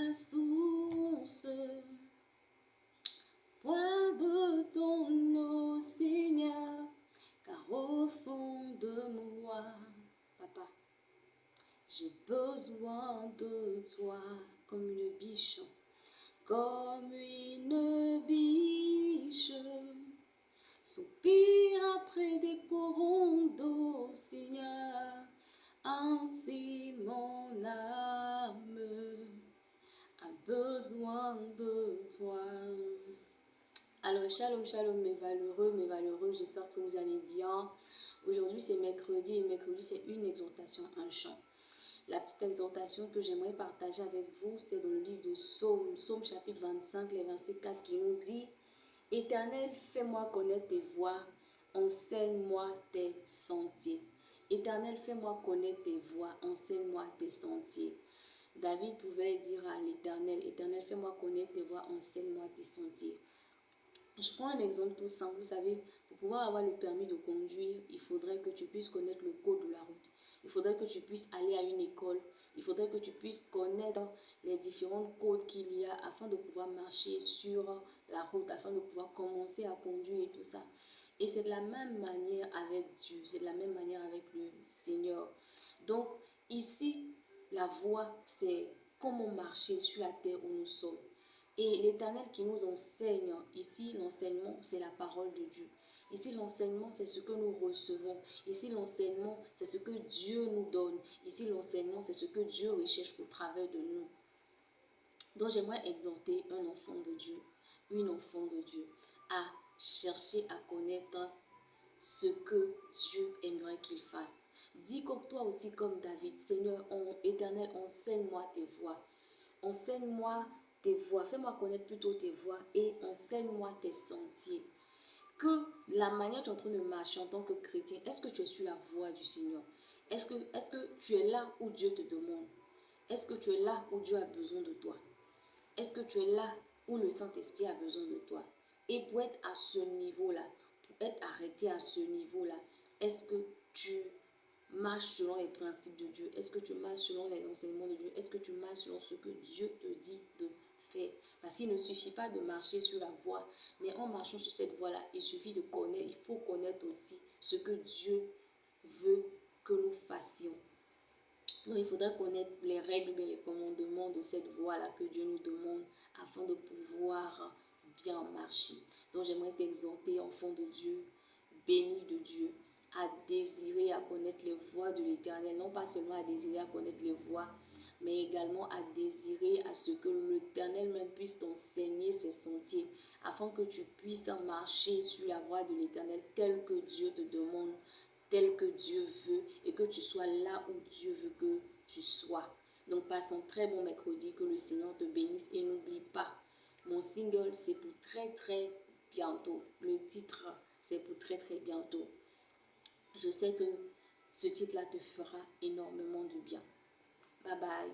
la source. Bois de ton eau, Seigneur, car au fond de moi, papa, j'ai besoin de toi comme une biche, comme une biche. Soupire après des corons d'eau, Seigneur, ainsi mon âme a besoin de toi. Alors, shalom, shalom, mes valeureux, j'espère que vous allez bien. Aujourd'hui, c'est mercredi et mercredi, c'est une exhortation, un chant. La petite exhortation que j'aimerais partager avec vous, c'est dans le livre de Psaume, Psaume chapitre 25, les versets 4 qui nous dit « Éternel, fais-moi connaître tes voies, enseigne-moi tes sentiers. » Éternel, fais-moi connaître tes voies, enseigne-moi tes sentiers. David pouvait dire à l'Éternel, « Éternel, fais-moi connaître tes voies, enseigne-moi tes sentiers. » Je prends un exemple tout simple. Vous savez, pour pouvoir avoir le permis de conduire, il faudrait que tu puisses connaître le code de la route. Il faudrait que tu puisses aller à une école. Il faudrait que tu puisses connaître les différents codes qu'il y a afin de pouvoir marcher sur la route, afin de pouvoir commencer à conduire et tout ça. Et c'est de la même manière avec Dieu, c'est de la même manière avec le Seigneur. Donc ici, la voie, c'est comment marcher sur la terre où nous sommes. Et l'Éternel qui nous enseigne, ici l'enseignement c'est la parole de Dieu. Ici l'enseignement c'est ce que nous recevons. Ici l'enseignement c'est ce que Dieu nous donne. Ici l'enseignement c'est ce que Dieu recherche au travers de nous. Donc j'aimerais exhorter un enfant de Dieu, une enfant de Dieu, à chercher à connaître ce que Dieu aimerait qu'il fasse. Dis comme toi aussi comme David, Seigneur, Éternel, enseigne-moi tes voies. Enseigne-moi tes voies, fais-moi connaître plutôt tes voies et enseigne-moi tes sentiers. Que la manière dont tu es en train de marcher en tant que chrétien, est-ce que tu es sur la voie du Seigneur? Est-ce que tu es là où Dieu te demande? Est-ce que tu es là où Dieu a besoin de toi? Est-ce que tu es là où le Saint-Esprit a besoin de toi? Et pour être à ce niveau-là, pour être arrêté à ce niveau-là, est-ce que tu marches selon les principes de Dieu? Est-ce que tu marches selon les enseignements de Dieu? Est-ce que tu marches selon ce que Dieu te dit de faire? Parce qu'il ne suffit pas de marcher sur la voie, mais en marchant sur cette voie-là, il suffit de connaître, il faut connaître aussi ce que Dieu veut que nous fassions. Donc il faudrait connaître les règles et les commandements de cette voie-là que Dieu nous demande afin de pouvoir bien marcher. Donc j'aimerais t'exhorter, enfant de Dieu, béni de Dieu, à désirer à connaître les voies de l'Éternel, non pas seulement à désirer à connaître les voies, mais également à désirer à ce que l'Éternel même puisse t'enseigner ses sentiers, afin que tu puisses marcher sur la voie de l'Éternel telle que Dieu te demande, tel que Dieu veut, et que tu sois là où Dieu veut que tu sois. Donc passe un très bon mercredi, que le Seigneur te bénisse, et n'oublie pas, mon single c'est pour très bientôt. Le titre c'est pour très bientôt. Je sais que ce titre-là te fera énormément de bien. Bye bye.